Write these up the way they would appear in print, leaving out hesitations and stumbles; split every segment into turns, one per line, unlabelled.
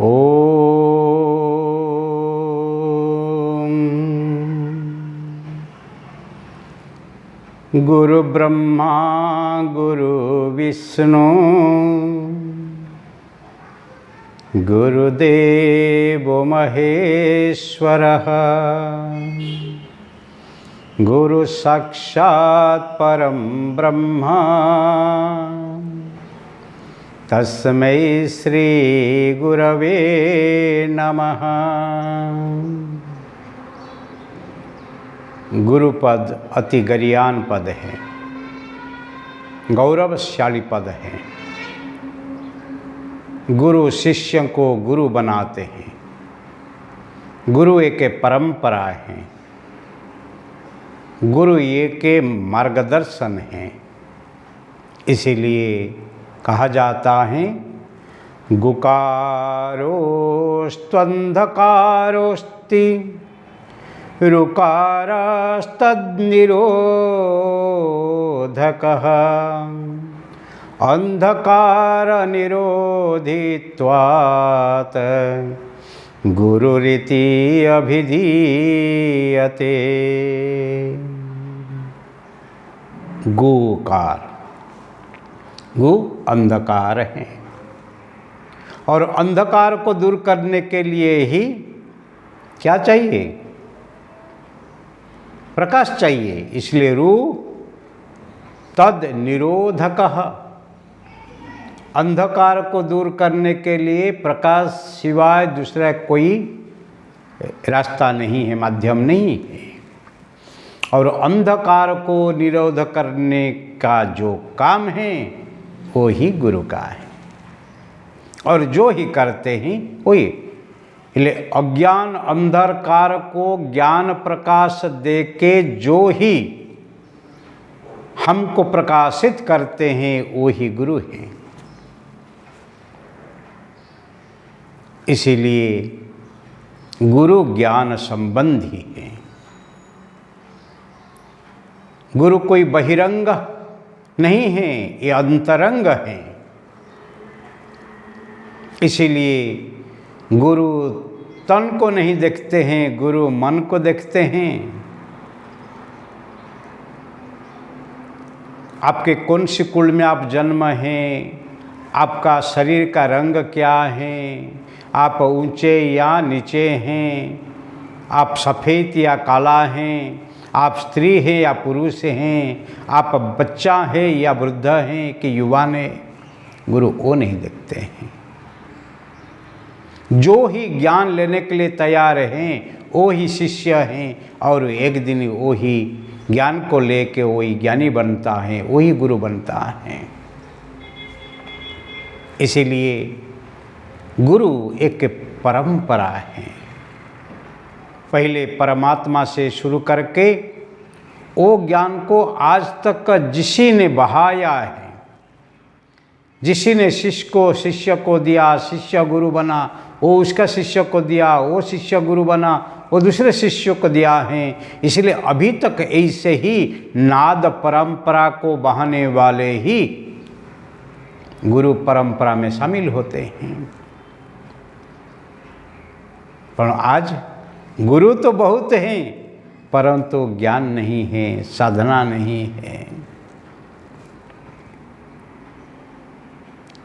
ओम गुरु ब्रह्मा गुरु विष्णु गुरुदेव महेश्वरः गुरु साक्षात् परम ब्रह्म तस्मै श्री गुरवे नमः। गुरुपद अति गरियान पद है, गौरवशाली पद है। गुरु शिष्य को गुरु बनाते हैं। गुरु एक परंपरा है, गुरु एक मार्गदर्शन है। इसीलिए कहा जाता है गुकारोस्त्वन्धकारोस्ति ऋकारस्तद्निरोधकः अंधकार निरोधित्वात् गुरुरिति अभिधीयते। गुकार, गु अंधकार है और अंधकार को दूर करने के लिए ही क्या चाहिए? प्रकाश चाहिए। इसलिए रू तद निरोधकः, अंधकार को दूर करने के लिए प्रकाश सिवाय दूसरा कोई रास्ता नहीं है, माध्यम नहीं है। और अंधकार को निरोध करने का जो काम है वो ही गुरु का है, और जो ही करते हैं वही। इसलिए अज्ञान अंधकार को ज्ञान प्रकाश दे के जो ही हमको प्रकाशित करते हैं वो ही गुरु हैं। इसीलिए गुरु ज्ञान संबंधी है। गुरु कोई बहिरंग नहीं है, ये अंतरंग है। इसीलिए गुरु तन को नहीं देखते हैं, गुरु मन को देखते हैं। आपके कौन सी कुल में आप जन्म हैं, आपका शरीर का रंग क्या है, आप ऊंचे या नीचे हैं, आप सफ़ेद या काला हैं, आप स्त्री हैं या पुरुष हैं, आप बच्चा है या वृद्ध हैं कि युवा ने, गुरु वो नहीं देखते हैं। जो ही ज्ञान लेने के लिए तैयार हैं वो ही शिष्य हैं, और एक दिन वो ही ज्ञान को लेके वही ज्ञानी बनता है, वही गुरु बनता है। इसीलिए गुरु एक परंपरा है। पहले परमात्मा से शुरू करके वो ज्ञान को आज तक जिसी ने बहाया है, जिसी ने शिष्य को दिया, शिष्य गुरु बना, वो उसका शिष्य को दिया, वो शिष्य गुरु बना, वो दूसरे शिष्यों को दिया है। इसलिए अभी तक ऐसे ही नाद परंपरा को बहाने वाले ही गुरु परंपरा में शामिल होते हैं। पर आज गुरु तो बहुत हैं, परंतु ज्ञान नहीं है, साधना नहीं है।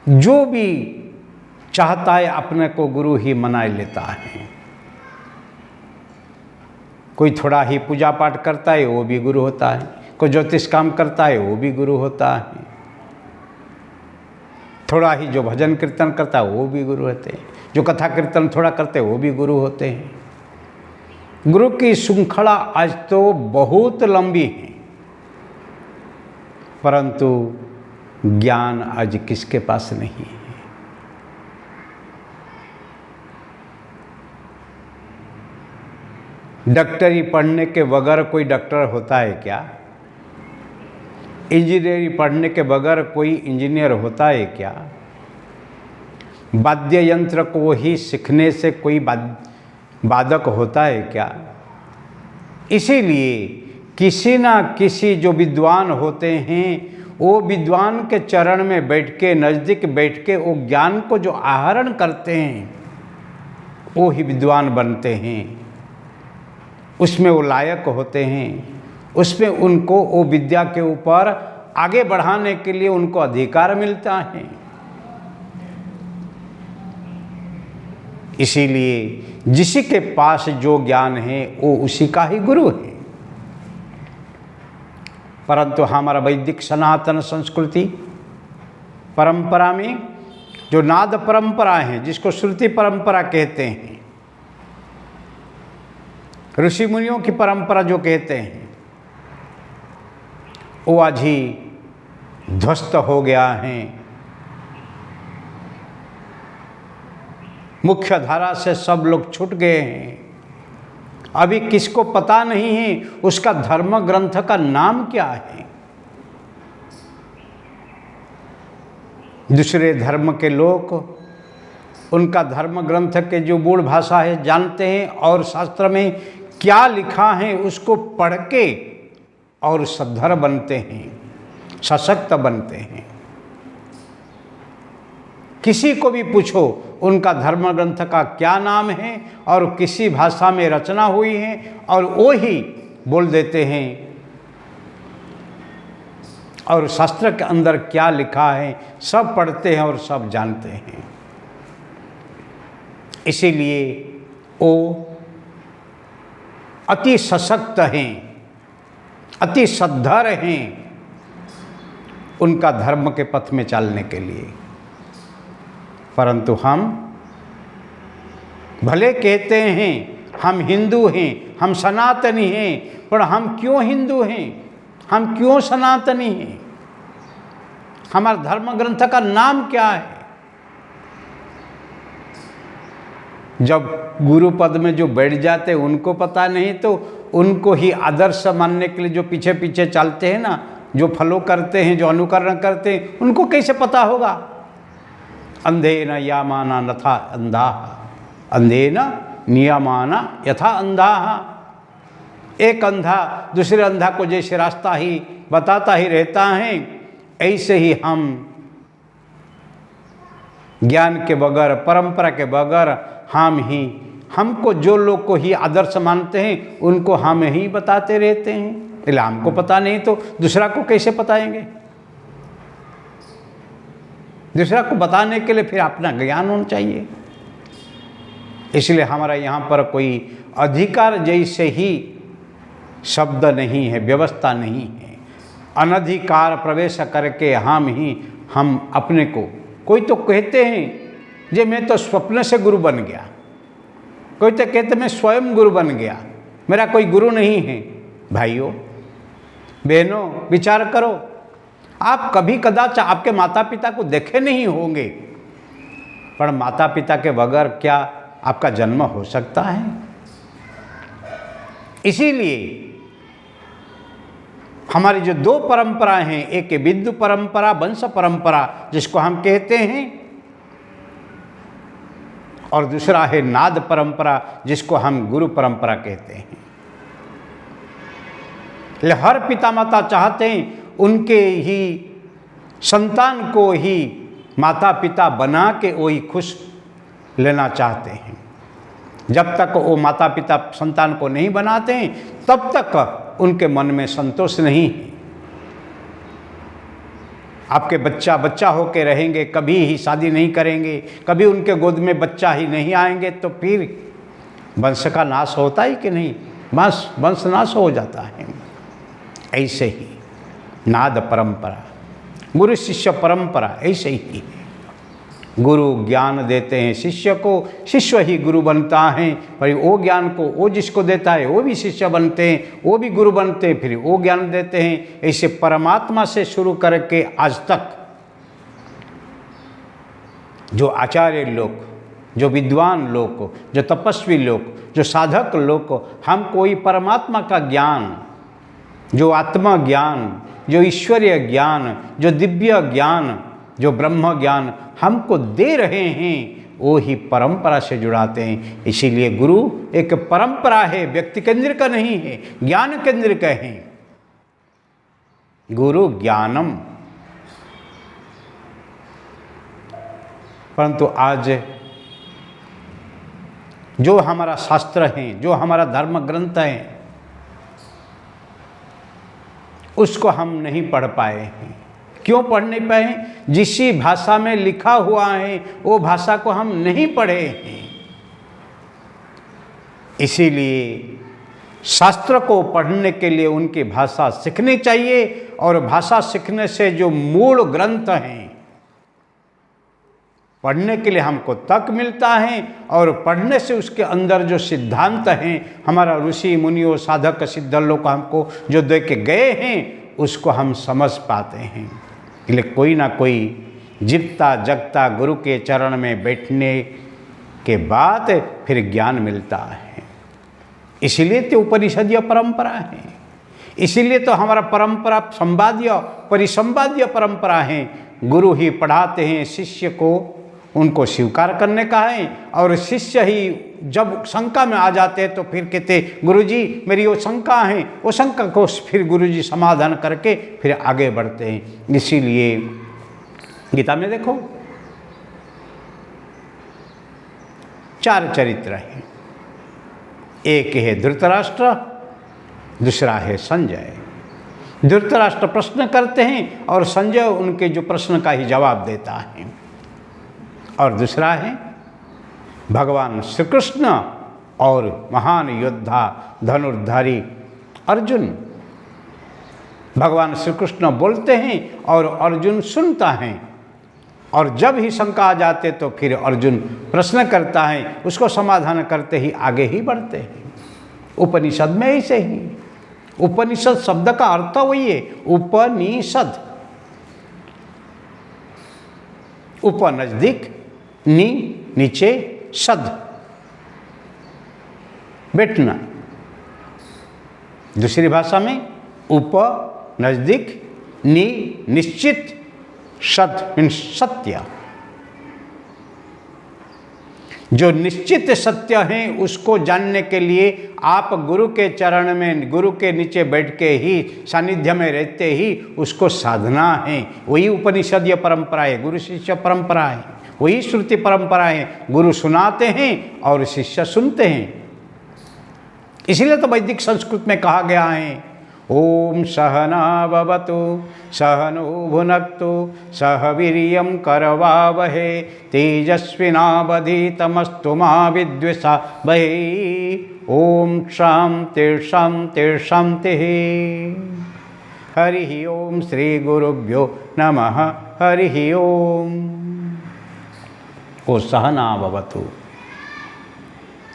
जो भी चाहता है अपने को गुरु ही मना लेता है। कोई थोड़ा ही पूजा पाठ करता है वो भी गुरु होता है, कोई ज्योतिष काम करता है वो भी गुरु होता है, थोड़ा ही जो भजन कीर्तन करता है वो भी गुरु होते हैं, जो कथा कीर्तन थोड़ा करते हैं वो भी गुरु होते हैं। गुरु की श्रृंखला आज तो बहुत लंबी है, परंतु ज्ञान आज किसके पास नहीं है। डॉक्टरी पढ़ने के बगैर कोई डॉक्टर होता है क्या? इंजीनियरिंग पढ़ने के बगैर कोई इंजीनियर होता है क्या? वाद्य यंत्र को ही सीखने से कोई वादक होता है क्या? इसीलिए किसी ना किसी जो विद्वान होते हैं वो विद्वान के चरण में बैठ के, नज़दीक बैठ के वो ज्ञान को जो आहरण करते हैं वो ही विद्वान बनते हैं, उसमें वो लायक होते हैं, उसमें उनको वो विद्या के ऊपर आगे बढ़ाने के लिए उनको अधिकार मिलता है। इसीलिए जिसी के पास जो ज्ञान है वो उसी का ही गुरु है। परंतु हमारा वैदिक सनातन संस्कृति परंपरा में जो नाद परंपरा है, जिसको श्रुति परंपरा कहते हैं, ऋषि मुनियों की परंपरा जो कहते हैं, वो आज ही ध्वस्त हो गया है। मुख्य धारा से सब लोग छूट गए हैं। अभी किसको पता नहीं है उसका धर्म ग्रंथ का नाम क्या है। दूसरे धर्म के लोग उनका धर्म ग्रंथ के जो मूल भाषा है जानते हैं और शास्त्र में क्या लिखा है उसको पढ़ के और सद्धर बनते हैं, सशक्त बनते हैं। किसी को भी पूछो उनका धर्म ग्रंथ का क्या नाम है और किसी भाषा में रचना हुई है और वो ही बोल देते हैं, और शास्त्र के अंदर क्या लिखा है सब पढ़ते हैं और सब जानते हैं। इसीलिए वो अति सशक्त हैं, अति सद्धर हैं उनका धर्म के पथ में चलने के लिए। परंतु हम भले कहते हैं हम हिंदू हैं, हम सनातनी हैं, पर हम क्यों हिंदू हैं, हम क्यों सनातनी हैं, हमारा धर्म ग्रंथ का नाम क्या है। जब गुरु पद में जो बैठ जाते उनको पता नहीं, तो उनको ही आदर्श मानने के लिए जो पीछे पीछे चलते हैं ना, जो फॉलो करते हैं, जो अनुकरण करते हैं, उनको कैसे पता होगा। अंधेन यामाना नथा अंधाः, अंधेन नियमाना यथा अंधाः। एक अंधा दूसरे अंधा को जैसे रास्ता ही बताता ही रहता है, ऐसे ही हम ज्ञान के बगैर, परंपरा के बगैर हमको जो लोग को ही आदर्श मानते हैं उनको हम ही बताते रहते हैं। इसलिए हमको पता नहीं तो दूसरा को कैसे बताएंगे। दूसरा को बताने के लिए फिर अपना ज्ञान होना चाहिए। इसलिए हमारा यहाँ पर कोई अधिकार जैसे ही शब्द नहीं है, व्यवस्था नहीं है। अनधिकार प्रवेश करके हम अपने को, कोई तो कहते हैं जे मैं तो स्वप्न से गुरु बन गया, कोई तो कहते मैं स्वयं गुरु बन गया, मेरा कोई गुरु नहीं है। भाइयों बहनों विचार करो, आप कभी कदाच आपके माता पिता को देखे नहीं होंगे, पर माता पिता के बगैर क्या आपका जन्म हो सकता है। इसीलिए हमारी जो दो परंपराएं हैं, एक विद्यु परंपरा, वंश परंपरा जिसको हम कहते हैं, और दूसरा है नाद परंपरा जिसको हम गुरु परंपरा कहते हैं। हर पिता माता चाहते हैं उनके ही संतान को ही माता पिता बना के वही खुश लेना चाहते हैं। जब तक वो माता पिता संतान को नहीं बनाते हैं तब तक उनके मन में संतोष नहीं है। आपके बच्चा बच्चा होके रहेंगे, कभी ही शादी नहीं करेंगे, कभी उनके गोद में बच्चा ही नहीं आएंगे, तो फिर वंश का नाश होता ही कि नहीं, वंश नाश हो जाता है। ऐसे ही नाद परंपरा, गुरु शिष्य परंपरा ऐसे ही है। गुरु ज्ञान देते हैं शिष्य को, शिष्य ही गुरु बनता है। पर वो ज्ञान को वो जिसको देता है वो भी शिष्य बनते हैं, वो भी गुरु बनते हैं, फिर वो ज्ञान देते हैं। ऐसे परमात्मा से शुरू करके आज तक जो आचार्य लोग, जो विद्वान लोग, जो तपस्वी लोग, जो साधक लोग, हम कोई परमात्मा का ज्ञान, जो आत्मा ज्ञान, जो ईश्वरीय ज्ञान, जो दिव्य ज्ञान, जो ब्रह्म ज्ञान हमको दे रहे हैं, वो ही परंपरा से जुड़ाते हैं। इसीलिए गुरु एक परंपरा है, व्यक्ति केंद्र का नहीं है, ज्ञान केंद्र का है। गुरु ज्ञानम। परंतु आज जो हमारा शास्त्र है, जो हमारा धर्म ग्रंथ है, उसको हम नहीं पढ़ पाए हैं। क्यों पढ़ नहीं पाए? जिस भाषा में लिखा हुआ है वो भाषा को हम नहीं पढ़े हैं। इसीलिए शास्त्र को पढ़ने के लिए उनकी भाषा सीखनी चाहिए, और भाषा सीखने से जो मूल ग्रंथ हैं पढ़ने के लिए हमको तक मिलता है, और पढ़ने से उसके अंदर जो सिद्धांत हैं हमारा ऋषि मुनियों साधक सिद्ध लोग हमको जो दे के गए हैं उसको हम समझ पाते हैं। इसलिए कोई ना कोई जीता जगता गुरु के चरण में बैठने के बाद फिर ज्ञान मिलता है। इसीलिए तो उपनिषदीय परंपरा है, इसीलिए तो हमारा परंपरा संवाद्य परिसंवाद्य परंपरा है। गुरु ही पढ़ाते हैं, शिष्य को उनको स्वीकार करने का है, और शिष्य ही जब शंका में आ जाते हैं तो फिर कहते गुरुजी मेरी वो शंका है, वो शंका को फिर गुरुजी समाधान करके फिर आगे बढ़ते हैं। इसीलिए गीता में देखो 4 चरित्र हैं। एक है धृतराष्ट्र, दूसरा है संजय। धृतराष्ट्र प्रश्न करते हैं और संजय उनके जो प्रश्न का ही जवाब देता है। और दूसरा है भगवान श्री कृष्ण और महान योद्धा धनुर्धारी अर्जुन। भगवान श्री कृष्ण बोलते हैं और अर्जुन सुनता है, और जब ही शंका आ जाते तो फिर अर्जुन प्रश्न करता है, उसको समाधान करते ही आगे ही बढ़ते हैं। उपनिषद में ऐसे ही, उपनिषद शब्द का अर्थ वही है, उपनिषद। उप नजदीक, नी नीचे, सद बैठना। दूसरी भाषा में उप नजदीक, नी निश्चित, सद मीन्स सत्य। जो निश्चित सत्य है उसको जानने के लिए आप गुरु के चरण में, गुरु के नीचे बैठ के ही, सानिध्य में रहते ही उसको साधना है। वही उपनिषदीय परंपरा है, गुरु शिष्य परंपरा है, वही श्रुति परंपरा है। गुरु सुनाते हैं और शिष्य सुनते हैं। इसलिए तो वैदिक संस्कृत में कहा गया है ओम सहना भवतु सहनो भुनक्तु सह वीर्यं करवावहे तेजस्विनावधीतमस्तु मा विद्विषावहे। ओम शांति शांति शांति। हरि ओम श्री गुरुभ्यो नमः। हरि ओम। ओ सहना भवतु।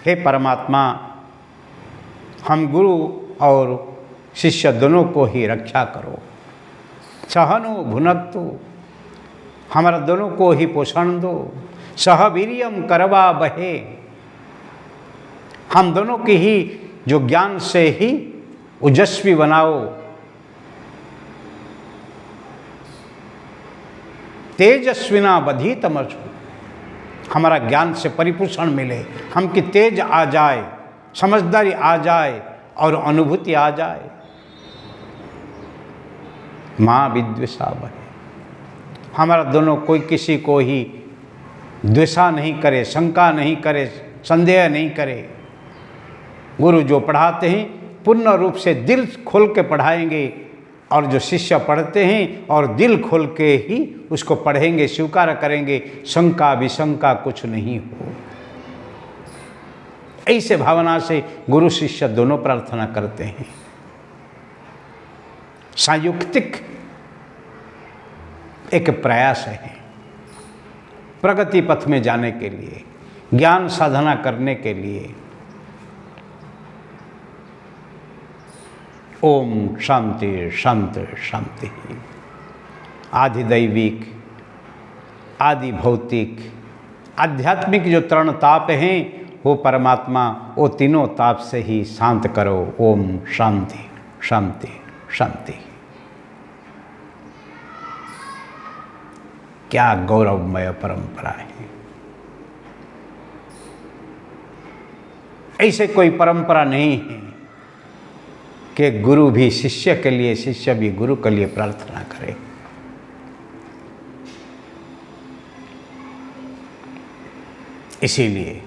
हे परमात्मा, हम गुरु और शिष्य दोनों को ही रक्षा करो। सहनो भुनक्तु, हमारा दोनों को ही पोषण दो। सह वीर्यं करवावहे, हम दोनों की ही जो ज्ञान से ही ओजस्वी बनाओ। तेजस्विनावधीतमस्तु, हमारा ज्ञान से परिपोषण मिले, हम की तेज आ जाए, समझदारी आ जाए और अनुभूति आ जाए। माँ विद्वेषावहे, हमारा दोनों कोई किसी को ही द्वेषा नहीं करे, शंका नहीं करे, संदेह नहीं करे। गुरु जो पढ़ाते हैं पूर्ण रूप से दिल खोल के पढ़ाएंगे, और जो शिष्य पढ़ते हैं और दिल खोल के ही उसको पढ़ेंगे, स्वीकार करेंगे, शंका विशंका कुछ नहीं हो। ऐसे भावना से गुरु शिष्य दोनों प्रार्थना करते हैं। संयुक्तिक एक प्रयास है प्रगति पथ में जाने के लिए, ज्ञान साधना करने के लिए। ओम शांति शांति शांति। आधिदैविक, आदि भौतिक, आध्यात्मिक जो तरण ताप हैं वो परमात्मा वो तीनों ताप से ही शांत करो। ओम शांति शांति शांति। क्या गौरवमय परंपरा है। ऐसे कोई परंपरा नहीं है कि गुरु भी शिष्य के लिए, शिष्य भी गुरु के लिए प्रार्थना करे। इसीलिए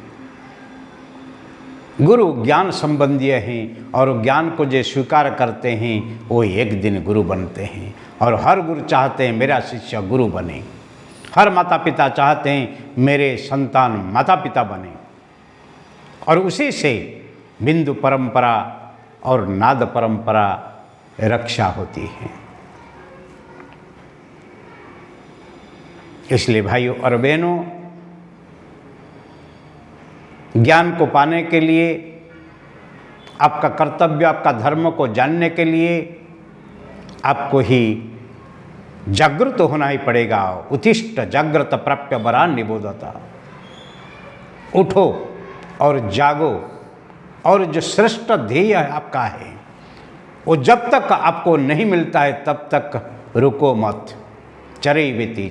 गुरु ज्ञान संबंधी हैं और ज्ञान को जो स्वीकार करते हैं वो एक दिन गुरु बनते हैं। और हर गुरु चाहते हैं मेरा शिष्य गुरु बने, हर माता पिता चाहते हैं मेरे संतान माता पिता बने, और उसी से बिंदु परंपरा और नाद परंपरा रक्षा होती है। इसलिए भाइयों और बहनों, ज्ञान को पाने के लिए, आपका कर्तव्य, आपका धर्म को जानने के लिए आपको ही जागृत होना ही पड़ेगा। उत्तिष्ठ जागृत प्राप्य वरान निबोधता। उठो और जागो, और जो श्रेष्ठ ध्येय आपका है वो जब तक आपको नहीं मिलता है तब तक रुको मत। चरई बेती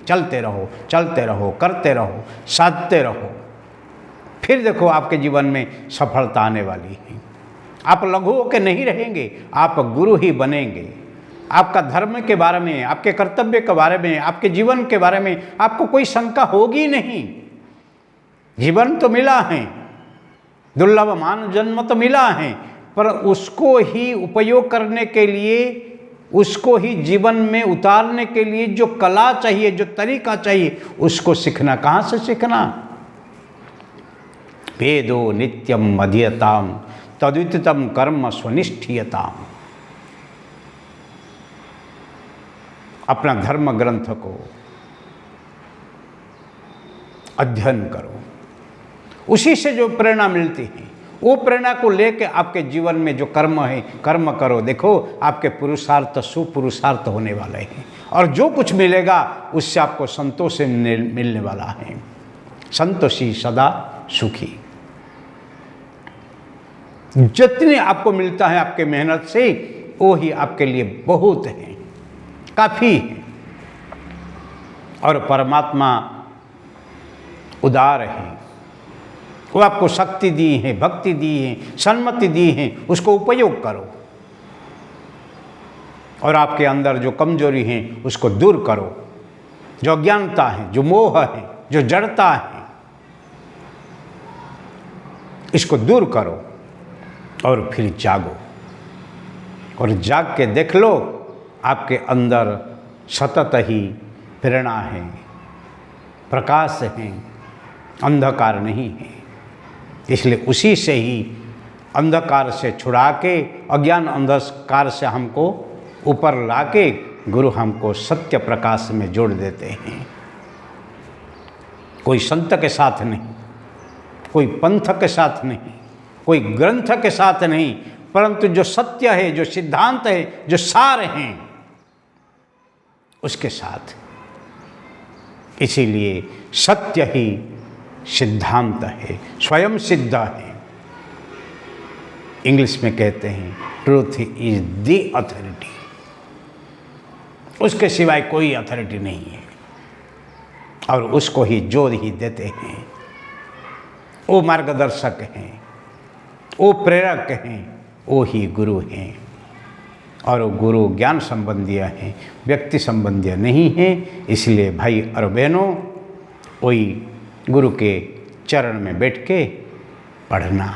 चलते रहो, करते रहो, साधते रहो, फिर देखो आपके जीवन में सफलता आने वाली है। आप लघु होकर नहीं रहेंगे, आप गुरु ही बनेंगे। आपका धर्म के बारे में, आपके कर्तव्य के बारे में, आपके जीवन के बारे में आपको कोई शंका होगी नहीं। जीवन तो मिला है, दुर्लभ मानव जन्म तो मिला है, पर उसको ही उपयोग करने के लिए, उसको ही जीवन में उतारने के लिए जो कला चाहिए, जो तरीका चाहिए, उसको सीखना कहाँ से सीखना। वेदो नित्यम अधीयताम तद्वितम कर्म स्वनिष्ठीयताम। अपना धर्म ग्रंथ को अध्ययन करो, उसी से जो प्रेरणा मिलती है वो प्रेरणा को लेकर आपके जीवन में जो कर्म है कर्म करो। देखो आपके पुरुषार्थ सुपुरुषार्थ होने वाले हैं, और जो कुछ मिलेगा उससे आपको संतोष मिलने वाला है। संतोषी सदा सुखी। जितने आपको मिलता है आपके मेहनत से वो ही आपके लिए बहुत है, काफ़ी है। और परमात्मा उदार है, वो आपको शक्ति दी है, भक्ति दी है, सन्मति दी है, उसको उपयोग करो। और आपके अंदर जो कमजोरी है उसको दूर करो। जो अज्ञानता है, जो मोह है, जो जड़ता है, इसको दूर करो और फिर जागो। और जाग के देख लो आपके अंदर सतत ही प्रेरणा है, प्रकाश है, अंधकार नहीं है। इसलिए उसी से ही अंधकार से छुड़ा के, अज्ञान अंधकार से हमको ऊपर लाके गुरु हमको सत्य प्रकाश में जोड़ देते हैं। कोई संत के साथ नहीं, कोई पंथ के साथ नहीं, कोई ग्रंथ के साथ नहीं, परंतु जो सत्य है, जो सिद्धांत है, जो सार हैं, उसके साथ। इसीलिए सत्य ही सिद्धांत है, स्वयं सिद्ध है। इंग्लिश में कहते हैं ट्रूथ इज द अथॉरिटी। उसके सिवाय कोई अथॉरिटी नहीं है, और उसको ही जोर ही देते हैं। वो मार्गदर्शक हैं, वो प्रेरक हैं, वो ही गुरु हैं। और वो गुरु ज्ञान संबंधी हैं, व्यक्ति संबंधी नहीं हैं। इसलिए भाई और बहनों, वही गुरु के चरण में बैठ के पढ़ना।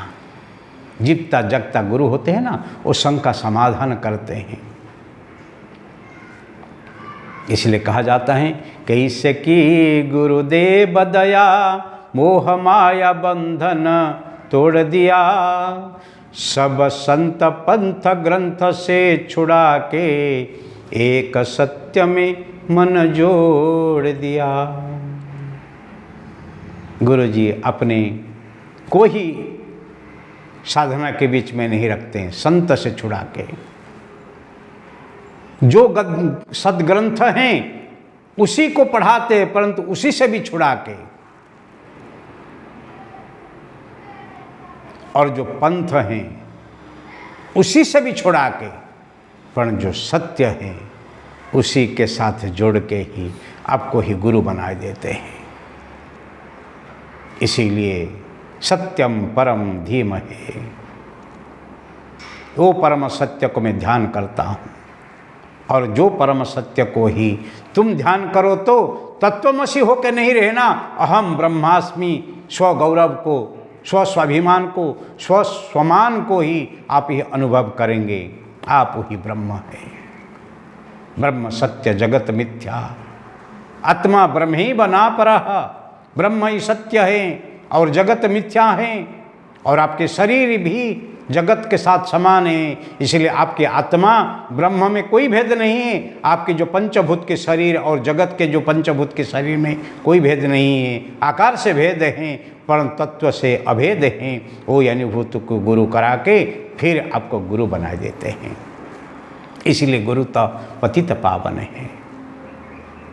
जीता जगता गुरु होते हैं ना, वो शंका समाधान करते हैं। इसलिए कहा जाता है कैसे कि गुरुदेव दया मोह माया बंधन तोड़ दिया, सब संत पंथ ग्रंथ से छुड़ा के एक सत्य में मन जोड़ दिया। गुरु जी अपने को ही साधना के बीच में नहीं रखते हैं, संत से छुड़ा के। जो सदग्रंथ हैं उसी को पढ़ाते हैं, परंतु उसी से भी छुड़ा के। और जो पंथ हैं उसी से भी छुड़ा के, पर जो सत्य है उसी के साथ जोड़ के ही आपको ही गुरु बना देते हैं। इसीलिए सत्यम परम धीमहि, वो परम सत्य को मैं ध्यान करता हूँ। और जो परम सत्य को ही तुम ध्यान करो तो तत्वमसि होकर नहीं रहना, अहम ब्रह्मास्मि स्व गौरव को स्वाभिमान को, स्वमान को ही आप ही अनुभव करेंगे। आप ही ब्रह्म है। ब्रह्म सत्य जगत मिथ्या, आत्मा ब्रह्म ही बना परः। ब्रह्म ही सत्य है और जगत मिथ्या है, और आपके शरीर भी जगत के साथ समान है। इसलिए आपकी आत्मा ब्रह्म में कोई भेद नहीं है। आपके जो पंचभूत के शरीर और जगत के जो पंचभूत के शरीर में कोई भेद नहीं है। आकार से भेद हैं, परम तत्व से अभेद हैं। वो अनुभूति को गुरु करा के फिर आपको गुरु बना देते हैं। इसलिए गुरु तो पतित पावन है,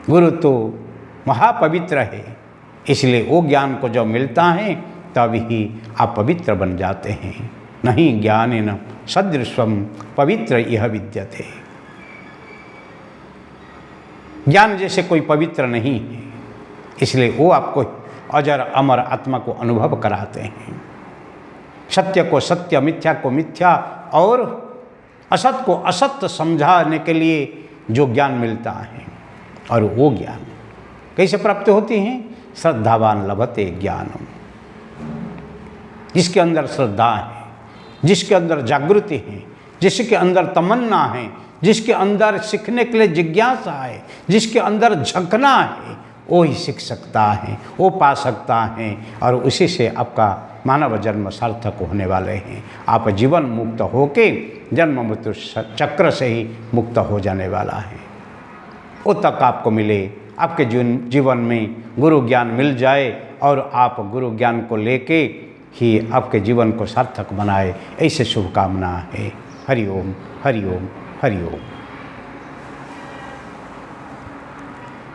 गुरु तो महापवित्र है। इसलिए वो ज्ञान को जब मिलता है तभी आप पवित्र बन जाते हैं। नहीं ज्ञानेन सदृशम पवित्र यह विद्यते। ज्ञान जैसे कोई पवित्र नहीं है, इसलिए वो आपको अजर अमर आत्मा को अनुभव कराते हैं। सत्य को सत्य, मिथ्या को मिथ्या और असत को असत्य समझाने के लिए जो ज्ञान मिलता है, और वो ज्ञान कैसे प्राप्त होती हैं? श्रद्धावान लभते ज्ञानम। जिसके अंदर श्रद्धा है, जिसके अंदर जागृति है, जिसके अंदर तमन्ना है, जिसके अंदर सीखने के लिए जिज्ञासा है, जिसके अंदर झंकना है, वो ही सीख सकता है, वो पा सकता है, और उसी से आपका मानव जन्म सार्थक होने वाले हैं। आप जीवन मुक्त होके जन्म मृत्यु चक्र से ही मुक्त हो जाने वाला है। वो तक आपको मिले, आपके जीवन में गुरु ज्ञान मिल जाए, और आप गुरु ज्ञान को लेके ही आपके जीवन को सार्थक बनाए, ऐसे शुभकामना है। हरि ओम, हरि ओम, हरि ओम।